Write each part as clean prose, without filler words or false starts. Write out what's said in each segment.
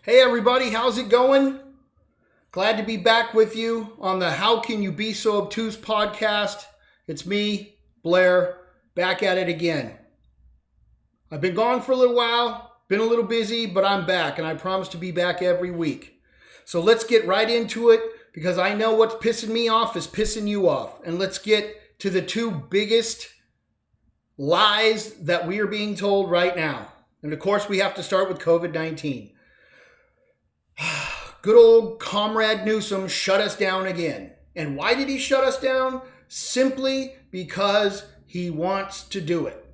Hey everybody, how's it going? Glad to be back with you on the How Can You Be So Obtuse podcast. It's me, Blair, back at it again. I've been gone for a little while, been a little busy, but I'm back and I promise to be back every week. So let's get right into it because I know what's pissing me off is pissing you off. And let's get to the two biggest lies that we are being told right now. And of course, we have to start with COVID-19. Good old Comrade Newsom shut us down again. And why did he shut us down? Simply because he wants to do it.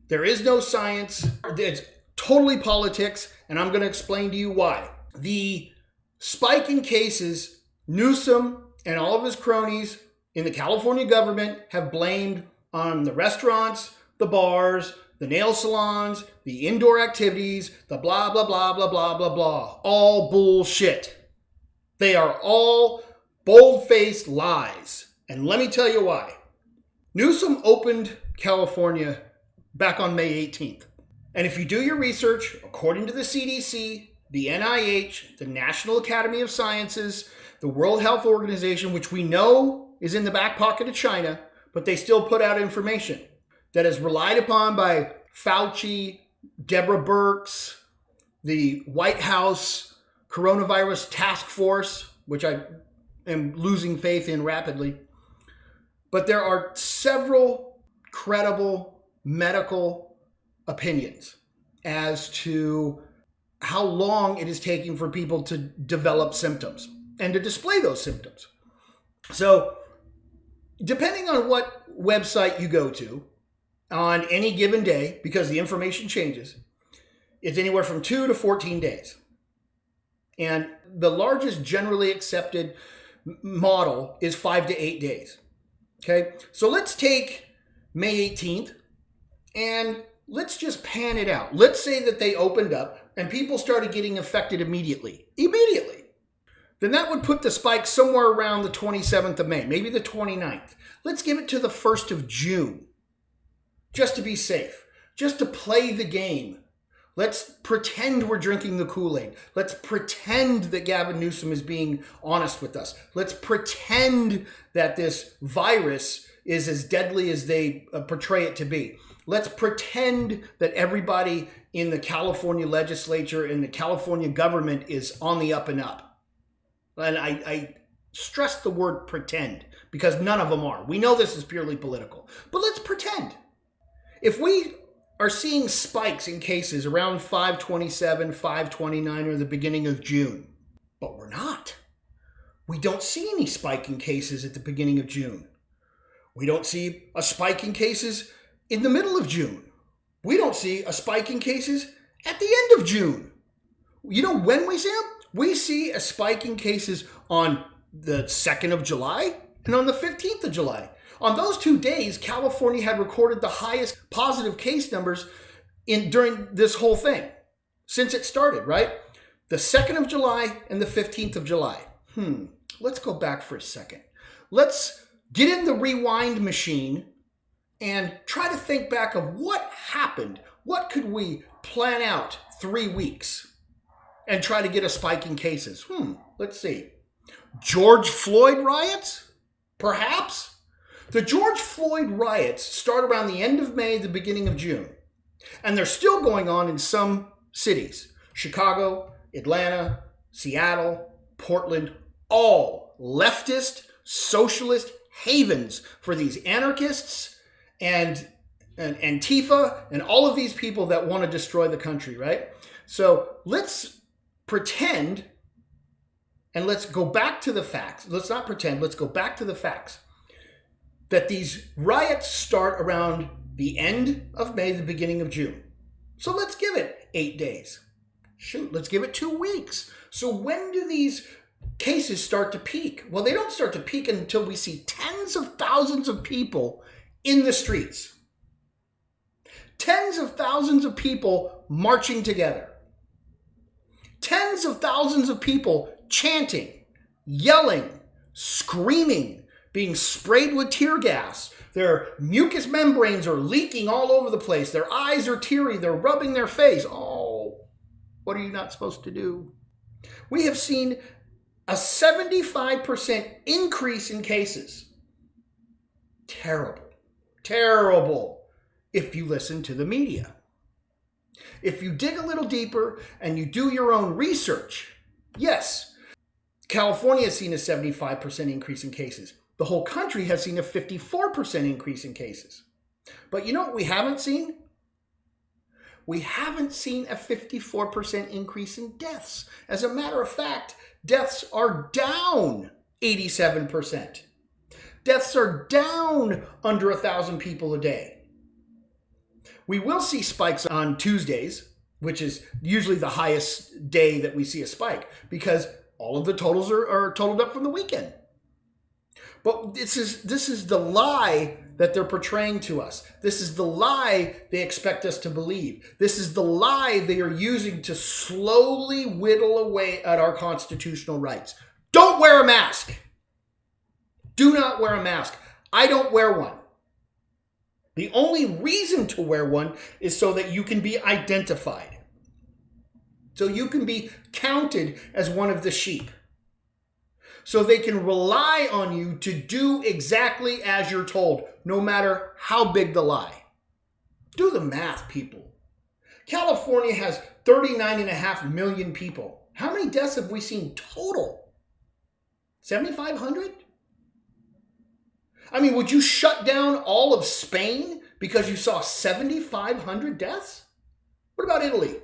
There is no science. It's totally politics, and I'm going to explain to you why. The spike in cases, Newsom and all of his cronies in the California government have blamed on the restaurants, the bars, the nail salons, the indoor activities, the blah, blah, blah, blah, blah, blah, blah. All bullshit. They are all bold-faced lies. And let me tell you why. Newsom opened California back on May 18th. And if you do your research, according to the CDC, the NIH, the National Academy of Sciences, the World Health Organization, which we know is in the back pocket of China, but they still put out information that is relied upon by Fauci, Deborah Birx, the White House Coronavirus Task Force, which I am losing faith in rapidly. But there are several credible medical opinions as to how long it is taking for people to develop symptoms and to display those symptoms. So, depending on what website you go to, on any given day, because the information changes, it's anywhere from 2 to 14 days. And the largest generally accepted model is 5 to 8 days. Okay, so let's take May 18th and let's just pan it out. Let's say that they opened up and people started getting affected immediately. Then that would put the spike somewhere around the 27th of May, maybe the 29th. Let's give it to the 1st of June. Just to be safe, just to play the game. Let's pretend we're drinking the Kool-Aid. Let's pretend that Gavin Newsom is being honest with us. Let's pretend that this virus is as deadly as they portray it to be. Let's pretend that everybody in the California legislature and the California government is on the up and up. And I stress the word pretend because none of them are. We know this is purely political, but let's pretend. If we are seeing spikes in cases around 5/27, 5/29, or the beginning of June, but we're not. We don't see any spike in cases at the beginning of June. We don't see a spike in cases in the middle of June. We don't see a spike in cases at the end of June. You know when we see them? We see a spike in cases on the 2nd of July and on the 15th of July. On those 2 days, California had recorded the highest positive case numbers during this whole thing since it started, right? The 2nd of July and the 15th of July. Let's go back for a second. Let's get in the rewind machine and try to think back of what happened. What could we plan out 3 weeks and try to get a spike in cases? Let's see. George Floyd riots? Perhaps? The George Floyd riots start around the end of May, the beginning of June. And they're still going on in some cities. Chicago, Atlanta, Seattle, Portland, all leftist, socialist havens for these anarchists and Antifa and all of these people that want to destroy the country, right? So let's pretend and let's go back to the facts. Let's not pretend, let's go back to the facts. That these riots start around the end of May, the beginning of June. So let's give it 8 days. Shoot, let's give it 2 weeks. So when do these cases start to peak? Well, they don't start to peak until we see tens of thousands of people in the streets. Tens of thousands of people marching together. Tens of thousands of people chanting, yelling, screaming, being sprayed with tear gas. Their mucous membranes are leaking all over the place. Their eyes are teary. They're rubbing their face. Oh, what are you not supposed to do? We have seen a 75% increase in cases. Terrible. Terrible if you listen to the media. If you dig a little deeper and you do your own research, yes, California has seen a 75% increase in cases. The whole country has seen a 54% increase in cases. But you know what we haven't seen? We haven't seen a 54% increase in deaths. As a matter of fact, deaths are down 87%. Deaths are down under 1,000 people a day. We will see spikes on Tuesdays, which is usually the highest day that we see a spike, because all of the totals are totaled up from the weekend. But this is the lie that they're portraying to us. This is the lie they expect us to believe. This is the lie they are using to slowly whittle away at our constitutional rights. Don't wear a mask. Do not wear a mask. I don't wear one. The only reason to wear one is so that you can be identified. So you can be counted as one of the sheep. So they can rely on you to do exactly as you're told, no matter how big the lie. Do the math, people. California has 39.5 million people. How many deaths have we seen total? 7,500? I mean, would you shut down all of Spain because you saw 7,500 deaths? What about Italy?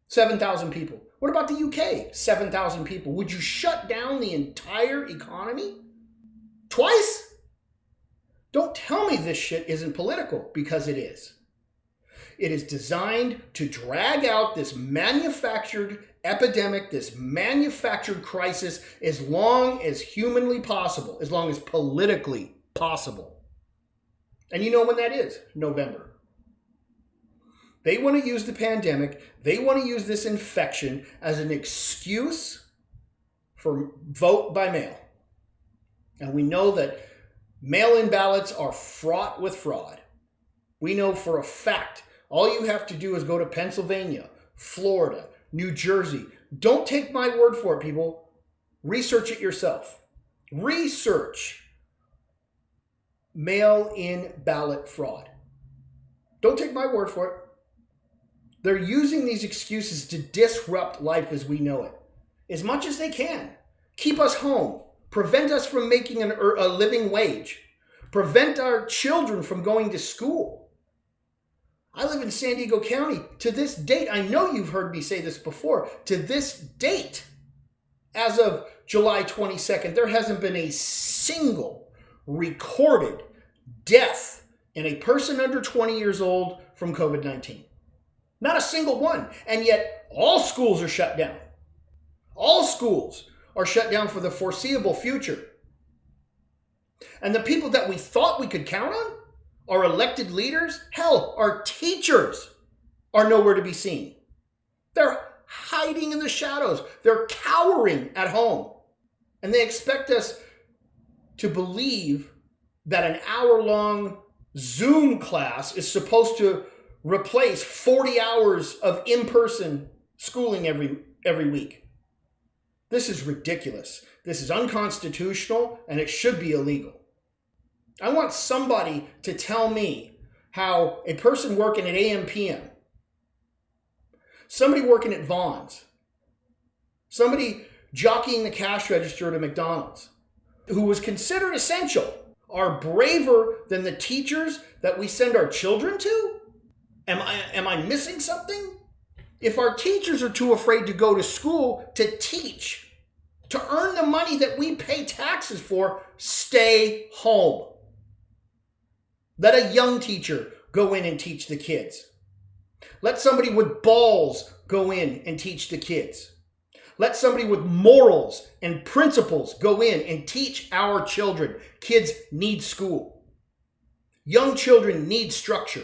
7,000 people. What about the UK? 7,000 people. Would you shut down the entire economy? Twice? Don't tell me this shit isn't political, because it is. It is designed to drag out this manufactured epidemic, this manufactured crisis, as long as humanly possible, as long as politically possible. And you know when that is? November. They want to use the pandemic, they want to use this infection as an excuse for vote by mail. And we know that mail-in ballots are fraught with fraud. We know for a fact, all you have to do is go to Pennsylvania, Florida, New Jersey. Don't take my word for it, people. Research it yourself. Research mail-in ballot fraud. Don't take my word for it. They're using these excuses to disrupt life as we know it, as much as they can. Keep us home. Prevent us from making a living wage. Prevent our children from going to school. I live in San Diego County. To this date, I know you've heard me say this before, to this date, as of July 22nd, there hasn't been a single recorded death in a person under 20 years old from COVID-19. Not a single one. And yet all schools are shut down. All schools are shut down for the foreseeable future. And the people that we thought we could count on, our elected leaders, hell, our teachers, are nowhere to be seen. They're hiding in the shadows. They're cowering at home. And they expect us to believe that an hour-long Zoom class is supposed to replace 40 hours of in-person schooling every week. This is ridiculous. This is unconstitutional, and it should be illegal. I want somebody to tell me how a person working at AM/PM, somebody working at Vaughn's, somebody jockeying the cash register at a McDonald's, who was considered essential, are braver than the teachers that we send our children to? Am I missing something? If our teachers are too afraid to go to school to teach, to earn the money that we pay taxes for, stay home. Let a young teacher go in and teach the kids. Let somebody with balls go in and teach the kids. Let somebody with morals and principles go in and teach our children. Kids need school. Young children need structure.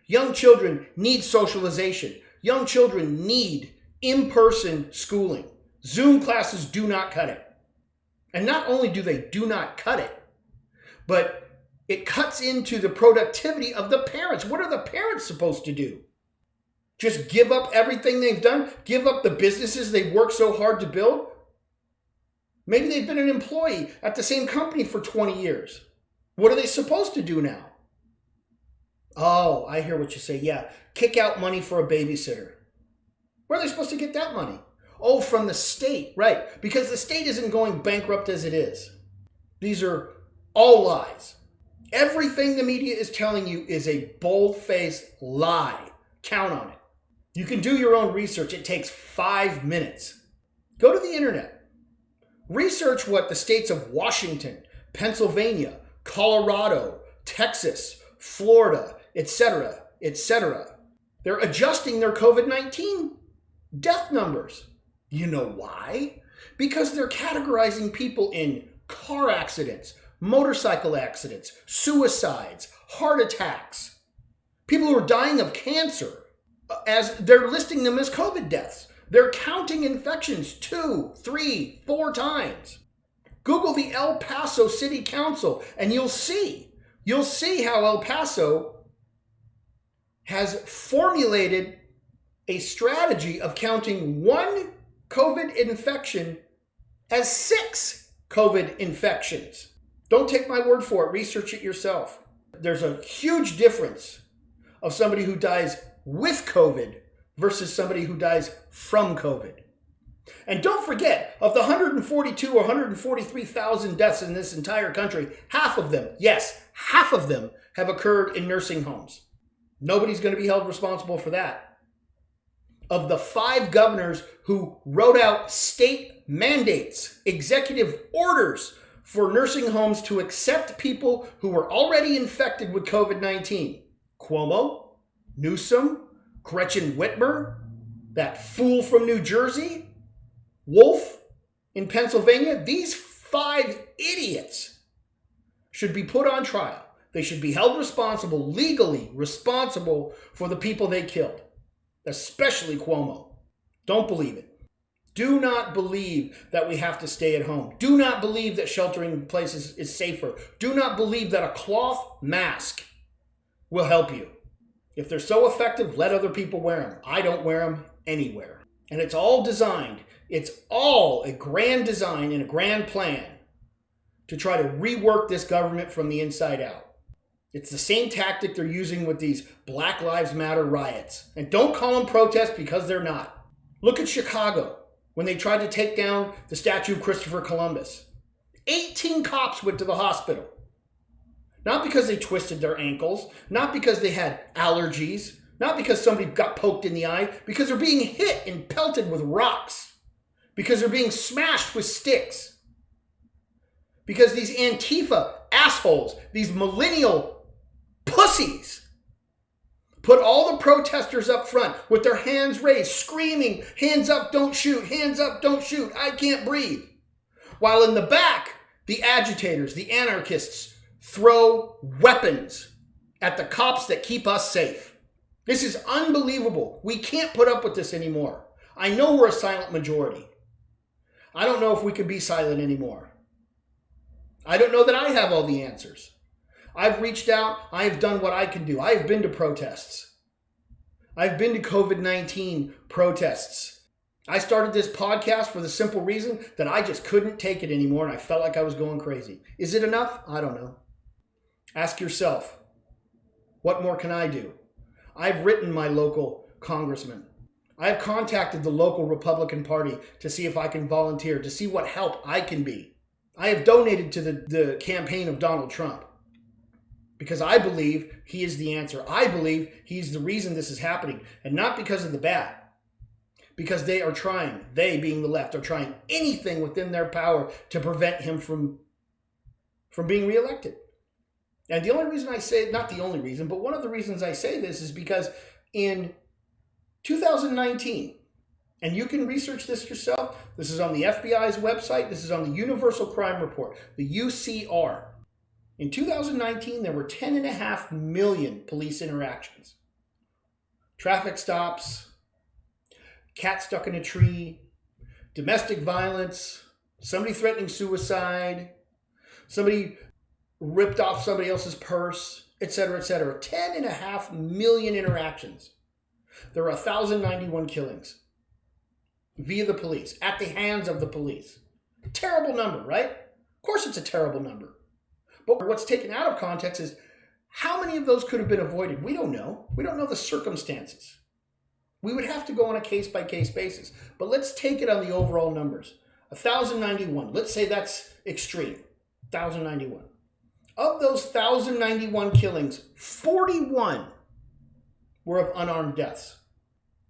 Young children need socialization. Young children need in-person schooling. Zoom classes do not cut it. And not only do they do not cut it, but it cuts into the productivity of the parents. What are the parents supposed to do? Just give up everything they've done? Give up the businesses they've worked so hard to build? Maybe they've been an employee at the same company for 20 years. What are they supposed to do now? Oh, I hear what you say. Yeah, kick out money for a babysitter. Where are they supposed to get that money? Oh, from the state, right. Because the state isn't going bankrupt as it is. These are all lies. Everything the media is telling you is a bold-faced lie. Count on it. You can do your own research. It takes 5 minutes. Go to the internet. Research what the states of Washington, Pennsylvania, Colorado, Texas, Florida, etc., etc. They're adjusting their COVID-19 death numbers. You know why? Because they're categorizing people in car accidents, motorcycle accidents, suicides, heart attacks, people who are dying of cancer, as they're listing them as COVID deaths. They're counting infections 2, 3, 4 times. Google the El Paso City Council and you'll see how El Paso has formulated a strategy of counting 1 COVID infection as 6 COVID infections. Don't take my word for it. Research it yourself. There's a huge difference of somebody who dies with COVID versus somebody who dies from COVID. And don't forget, of the 142 or 143,000 deaths in this entire country, half of them, yes, half of them have occurred in nursing homes. Nobody's going to be held responsible for that. Of the 5 governors who wrote out state mandates, executive orders for nursing homes to accept people who were already infected with COVID-19, Cuomo, Newsom, Gretchen Whitmer, that fool from New Jersey, Wolf in Pennsylvania, these 5 idiots should be put on trial. They should be held responsible, legally responsible for the people they killed, especially Cuomo. Don't believe it. Do not believe that we have to stay at home. Do not believe that sheltering in places is safer. Do not believe that a cloth mask will help you. If they're so effective, let other people wear them. I don't wear them anywhere. And it's all designed. It's all a grand design and a grand plan to try to rework this government from the inside out. It's the same tactic they're using with these Black Lives Matter riots. And don't call them protests because they're not. Look at Chicago when they tried to take down the statue of Christopher Columbus. 18 cops went to the hospital. Not because they twisted their ankles, not because they had allergies, not because somebody got poked in the eye, because they're being hit and pelted with rocks, because they're being smashed with sticks, because these Antifa assholes, these millennial pussies, put all the protesters up front with their hands raised, screaming, hands up, don't shoot, hands up, don't shoot, I can't breathe. While in the back, the agitators, the anarchists, throw weapons at the cops that keep us safe. This is unbelievable. We can't put up with this anymore. I know we're a silent majority. I don't know if we can be silent anymore. I don't know that I have all the answers. I've reached out. I have done what I can do. I have been to protests. I've been to COVID-19 protests. I started this podcast for the simple reason that I just couldn't take it anymore and I felt like I was going crazy. Is it enough? I don't know. Ask yourself, what more can I do? I've written my local congressman. I have contacted the local Republican Party to see if I can volunteer, to see what help I can be. I have donated to the campaign of Donald Trump because I believe he is the answer. I believe he's the reason this is happening, and not because of the bad. Because they are trying, they being the left, are trying anything within their power to prevent him from being reelected. And the only reason I say, not the only reason, but one of the reasons I say this is because in 2019, and you can research this yourself, this is on the FBI's website, this is on the Universal Crime Report, the UCR. In 2019, there were 10.5 million police interactions. Traffic stops, cat stuck in a tree, domestic violence, somebody threatening suicide, somebody ripped off somebody else's purse, etc., etc. 10.5 million interactions. There are 1,091 killings via the police, at the hands of the police. Terrible number, right? Of course it's a terrible number. But what's taken out of context is how many of those could have been avoided? We don't know. We don't know the circumstances. We would have to go on a case-by-case basis. But let's take it on the overall numbers. 1,091. Let's say that's extreme. 1,091. Of those 1,091 killings, 41 were of unarmed deaths.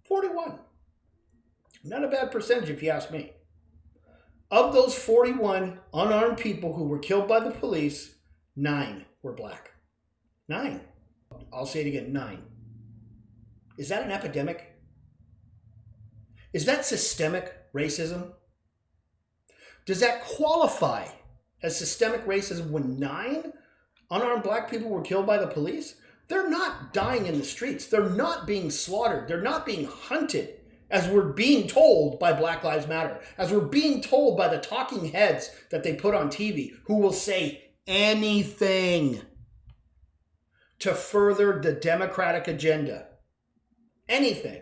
41. Not a bad percentage if you ask me. Of those 41 unarmed people who were killed by the police, 9 were black. 9. I'll say it again, 9. Is that an epidemic? Is that systemic racism? Does that qualify as systemic racism when 9 unarmed black people were killed by the police? They're not dying in the streets. They're not being slaughtered. They're not being hunted, as we're being told by Black Lives Matter, as we're being told by the talking heads that they put on TV, who will say anything to further the Democratic agenda. Anything.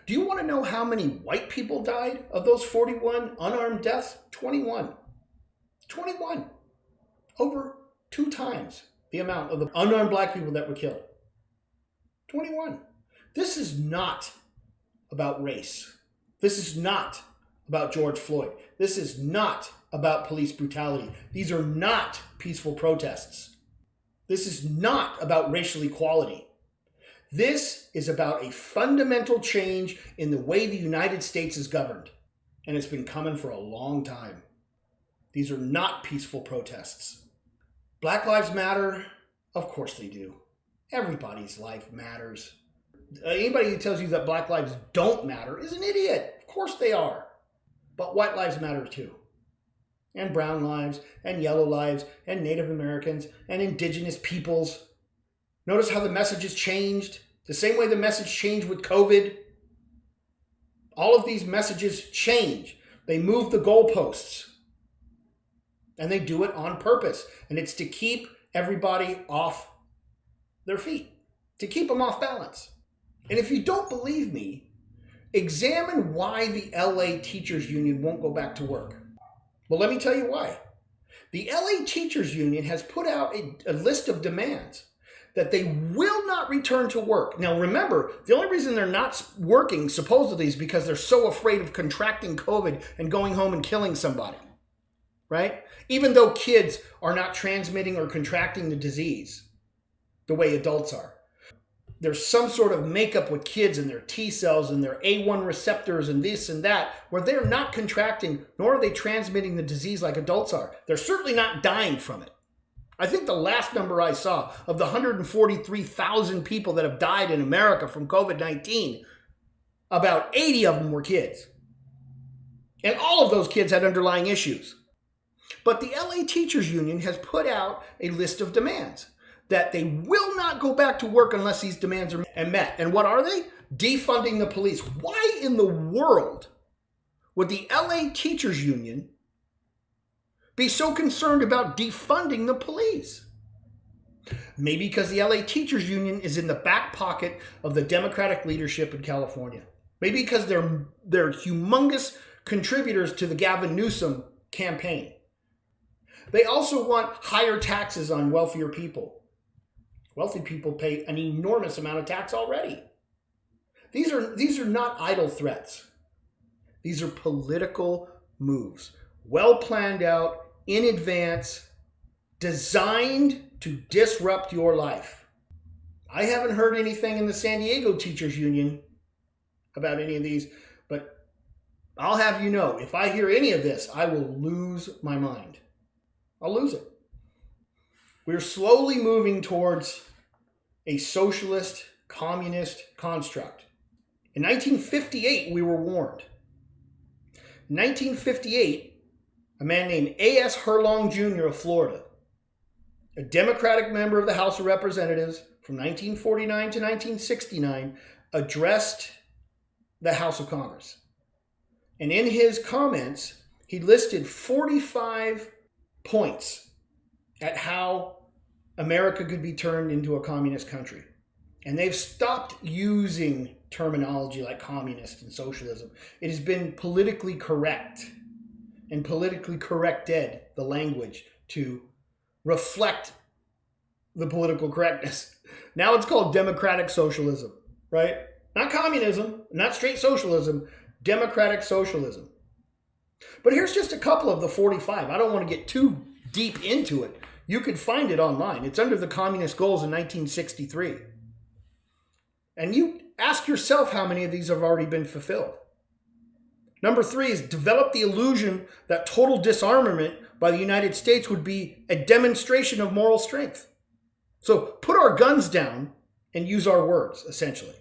Do you want to know how many white people died of those 41 unarmed deaths? 21. 21. Over 2 times the amount of the unarmed black people that were killed. 21. This is not about race. This is not about George Floyd. This is not about police brutality. These are not peaceful protests. This is not about racial equality. This is about a fundamental change in the way the United States is governed. And it's been coming for a long time. These are not peaceful protests. Black Lives Matter? Of course they do. Everybody's life matters. Anybody who tells you that black lives don't matter is an idiot. Of course they are. But white lives matter too. And brown lives, and yellow lives, and Native Americans, and indigenous peoples. Notice how the message has changed. The same way the message changed with COVID. All of these messages change. They move the goalposts. And they do it on purpose. And it's to keep everybody off their feet. To keep them off balance. And if you don't believe me, examine why the LA Teachers Union won't go back to work. Well, let me tell you why. The LA Teachers Union has put out a list of demands that they will not return to work. Now, remember, the only reason they're not working, supposedly, is because they're so afraid of contracting COVID and going home and killing somebody, right? Even though kids are not transmitting or contracting the disease the way adults are. There's some sort of makeup with kids and their T cells and their A1 receptors and this and that, where they're not contracting, nor are they transmitting the disease like adults are. They're certainly not dying from it. I think the last number I saw of the 143,000 people that have died in America from COVID-19, about 80 of them were kids. And all of those kids had underlying issues. But the LA Teachers Union has put out a list of demands that they will not go back to work unless these demands are met. And what are they? Defunding the police. Why in the world would the LA Teachers Union be so concerned about defunding the police? Maybe because the LA Teachers Union is in the back pocket of the Democratic leadership in California. Maybe because they're humongous contributors to the Gavin Newsom campaign. They also want higher taxes on wealthier people. Wealthy people pay an enormous amount of tax already. These are not idle threats. These are political moves, well planned out, in advance, designed to disrupt your life. I haven't heard anything in the San Diego Teachers Union about any of these, but I'll have you know, if I hear any of this, I will lose my mind. I'll lose it. We're slowly moving towards a socialist, communist construct. In 1958, we were warned. In 1958, a man named A.S. Herlong Jr. of Florida, a Democratic member of the House of Representatives from 1949 to 1969, addressed the House of Congress. And in his comments, he listed 45 points at how America could be turned into a communist country. And they've stopped using terminology like communist and socialism. It has been politically correct and politically corrected the language to reflect the political correctness. Now it's called democratic socialism, right? Not communism, not straight socialism, democratic socialism. But here's just a couple of the 45. I don't want to get too deep into it. You could find it online. It's under the communist goals in 1963. And you ask yourself how many of these have already been fulfilled. Number 3 is develop the illusion that total disarmament by the United States would be a demonstration of moral strength. So put our guns down and use our words, essentially.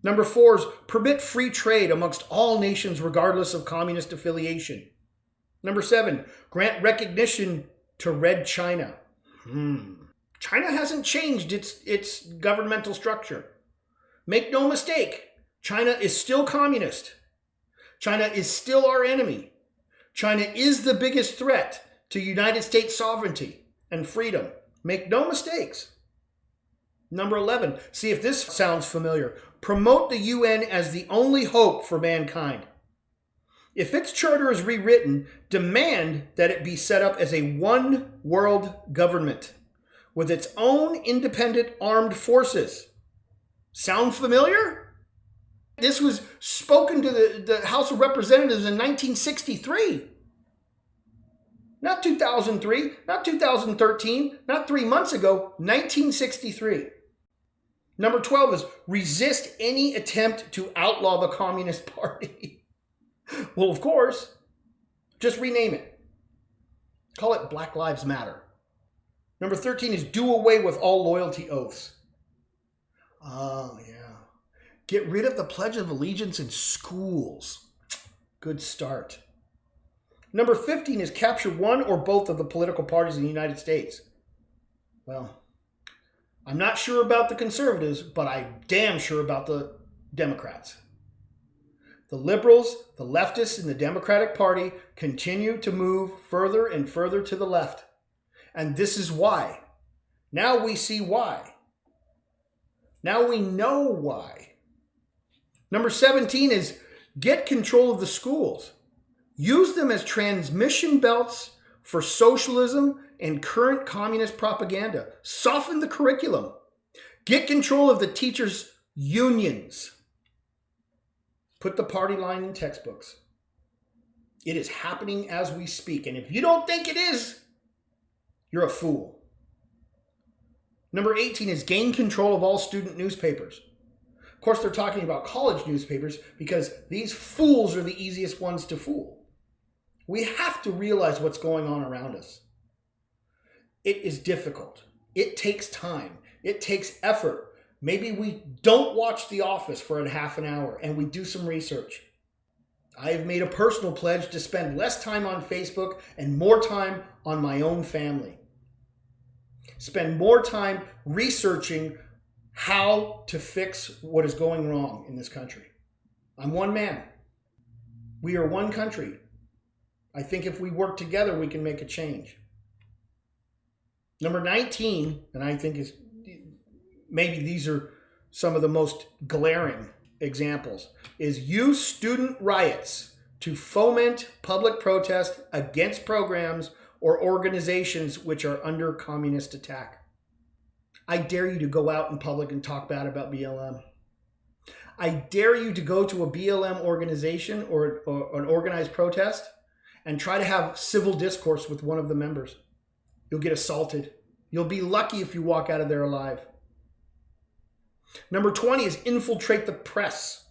Number 4 is permit free trade amongst all nations regardless of communist affiliation. Number 7, grant recognition to Red China. China hasn't changed its governmental structure. Make no mistake, China is still communist. China is still our enemy. China is the biggest threat to United States sovereignty and freedom. Make no mistakes. Number 11, see if this sounds familiar. Promote the UN as the only hope for mankind. If its charter is rewritten, demand that it be set up as a one world government with its own independent armed forces. Sound familiar? This was spoken to the House of Representatives in 1963. Not 2003, not 2013, not 3 months ago, 1963. Number 12 is resist any attempt to outlaw the Communist Party. Well, of course, just rename it. Call it Black Lives Matter. Number 13 is do away with all loyalty oaths. Oh, yeah. Get rid of the Pledge of Allegiance in schools. Good start. Number 15 is capture one or both of the political parties in the United States. Well, I'm not sure about the conservatives, but I'm damn sure about the Democrats. The liberals, the leftists, and the Democratic Party continue to move further and further to the left. And this is why. Now we see why. Now we know why. Number 17 is get control of the schools. Use them as transmission belts for socialism and current communist propaganda. Soften the curriculum. Get control of the teachers' unions. Put the party line in textbooks. It is happening as we speak. And if you don't think it is, you're a fool. Number 18 is gain control of all student newspapers. Of course, they're talking about college newspapers because these fools are the easiest ones to fool. We have to realize what's going on around us. It is difficult. It takes time. It takes effort. Maybe we don't watch The Office for a half an hour and we do some research. I have made a personal pledge to spend less time on Facebook and more time on my own family. Spend more time researching how to fix what is going wrong in this country. I'm one man. We are one country. I think if we work together, we can make a change. Number 19, and I think is maybe these are some of the most glaring examples, is use student riots to foment public protest against programs or organizations which are under communist attack. I dare you to go out in public and talk bad about BLM. I dare you to go to a BLM organization or an organized protest and try to have civil discourse with one of the members. You'll get assaulted. You'll be lucky if you walk out of there alive. Number 20 is infiltrate the press.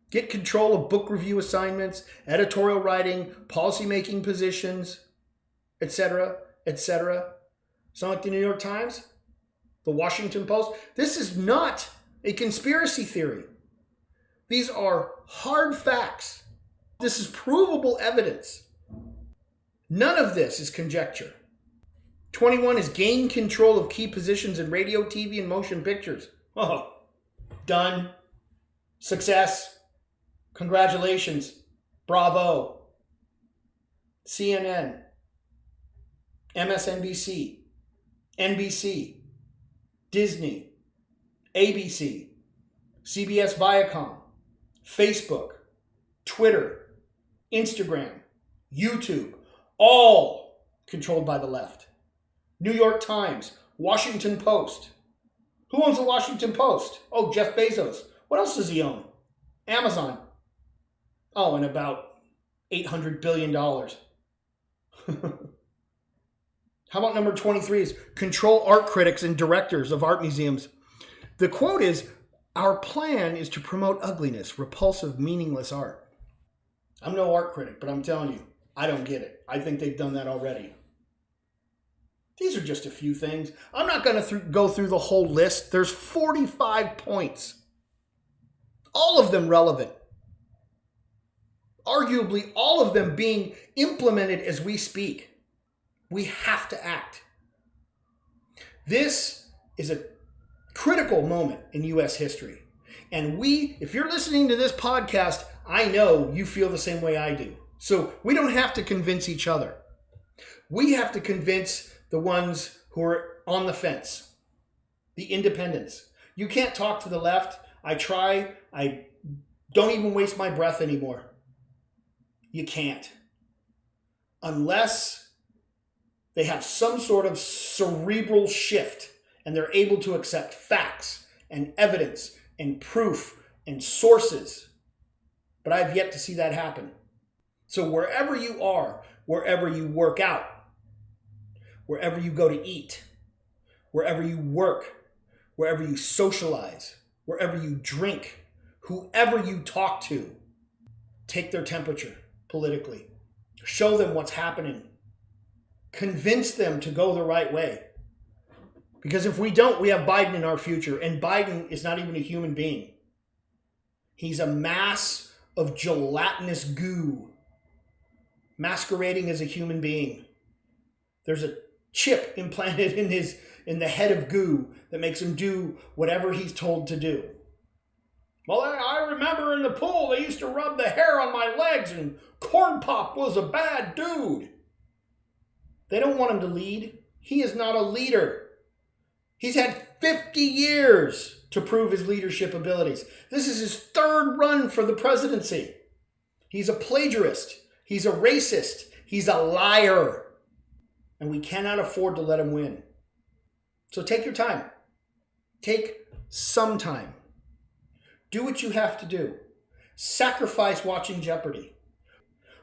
Get control of book review assignments, editorial writing, policy-making positions, etc., etc. Sound like the New York Times? The Washington Post? This is not a conspiracy theory. These are hard facts. This is provable evidence. None of this is conjecture. 21 is gain control of key positions in radio, TV, and motion pictures. Oh, done. Success. Congratulations. Bravo. CNN. MSNBC. NBC. Disney, ABC, CBS Viacom, Facebook, Twitter, Instagram, YouTube, all controlled by the left. New York Times, Washington Post. Who owns the Washington Post? Oh, Jeff Bezos. What else does he own? Amazon. Oh, and about $800 billion. How about number 23 is control art critics and directors of art museums. The quote is, our plan is to promote ugliness, repulsive, meaningless art. I'm no art critic, but I'm telling you, I don't get it. I think they've done that already. These are just a few things. I'm not going to go through the whole list. There's 45 points. All of them relevant. Arguably, all of them being implemented as we speak. We have to act. This is a critical moment in U.S. history. And if you're listening to this podcast, I know you feel the same way I do. So we don't have to convince each other. We have to convince the ones who are on the fence, the independents. You can't talk to the left. I try. I don't even waste my breath anymore. You can't. Unless they have some sort of cerebral shift and they're able to accept facts and evidence and proof and sources. But I've yet to see that happen. So wherever you are, wherever you work out, wherever you go to eat, wherever you work, wherever you socialize, wherever you drink, whoever you talk to, take their temperature politically. Show them what's happening. Convince them to go the right way. Because if we don't, we have Biden in our future. And Biden is not even a human being. He's a mass of gelatinous goo masquerading as a human being. There's a chip implanted in the head of goo that makes him do whatever he's told to do. Well, I remember in the pool they used to rub the hair on my legs and Corn Pop was a bad dude. They don't want him to lead. He is not a leader. He's had 50 years to prove his leadership abilities. This is his third run for the presidency. He's a plagiarist. He's a racist. He's a liar. And we cannot afford to let him win. So take your time. Take some time. Do what you have to do. Sacrifice watching Jeopardy.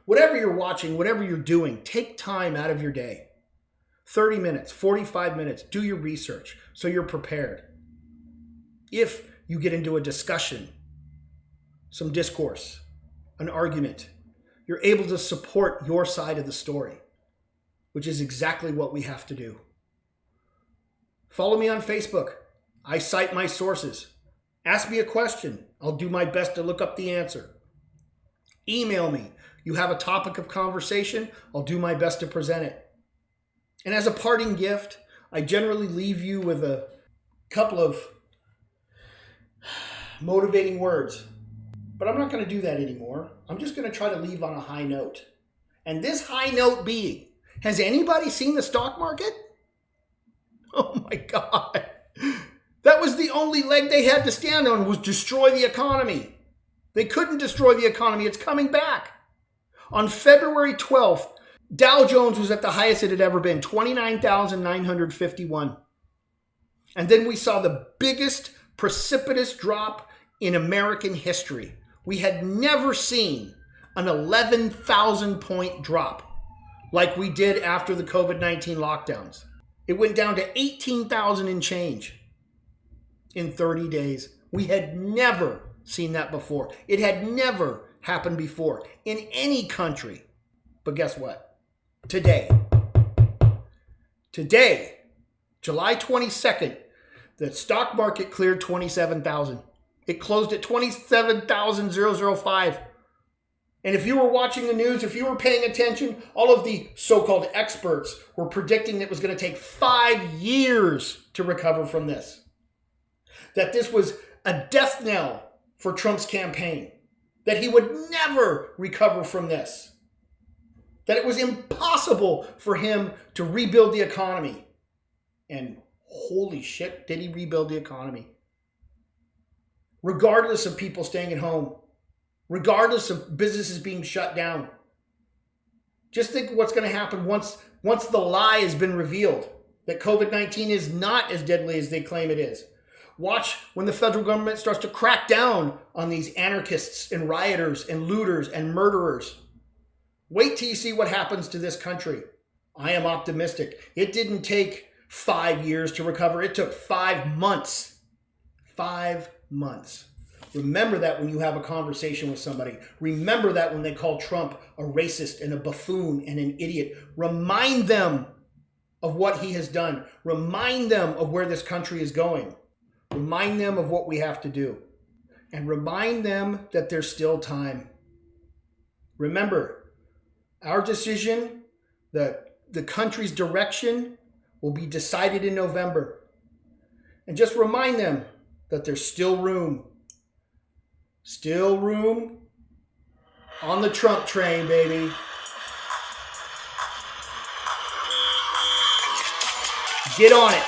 Whatever you're watching, whatever you're doing, take time out of your day. 30 minutes, 45 minutes, do your research so you're prepared. If you get into a discussion, some discourse, an argument, you're able to support your side of the story, which is exactly what we have to do. Follow me on Facebook. I cite my sources. Ask me a question. I'll do my best to look up the answer. Email me. You have a topic of conversation, I'll do my best to present it. And as a parting gift, I generally leave you with a couple of motivating words. But I'm not going to do that anymore. I'm just going to try to leave on a high note. And this high note being, has anybody seen the stock market? Oh my God. That was the only leg they had to stand on, was destroy the economy. They couldn't destroy the economy. It's coming back. On February 12th, Dow Jones was at the highest it had ever been, 29,951. And then we saw the biggest precipitous drop in American history. We had never seen an 11,000 point drop like we did after the COVID-19 lockdowns. It went down to 18,000 and change in 30 days. We had never seen that before. It had never happened before in any country. But guess what? Today, July 22nd, the stock market cleared 27,000. It closed at 27,005. And if you were watching the news, if you were paying attention, all of the so-called experts were predicting it was going to take 5 years to recover from this. That this was a death knell for Trump's campaign. That he would never recover from this. That it was impossible for him to rebuild the economy. And Holy shit, did he rebuild the economy? Regardless of people staying at home, regardless of businesses being shut down. Just think what's going to happen once the lie has been revealed, that COVID-19 is not as deadly as they claim it is. Watch when the federal government starts to crack down on these anarchists and rioters and looters and murderers. Wait till you see what happens to this country. I am optimistic. It didn't take 5 years to recover. It took 5 months. 5 months. Remember that when you have a conversation with somebody. Remember that when they call Trump a racist and a buffoon and an idiot. Remind them of what he has done. Remind them of where this country is going. Remind them of what we have to do. And remind them that there's still time. Remember, our decision, the country's direction, will be decided in November. And just remind them that there's still room. Still room on the Trump train, baby. Get on it.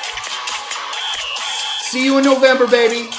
See you in November, baby.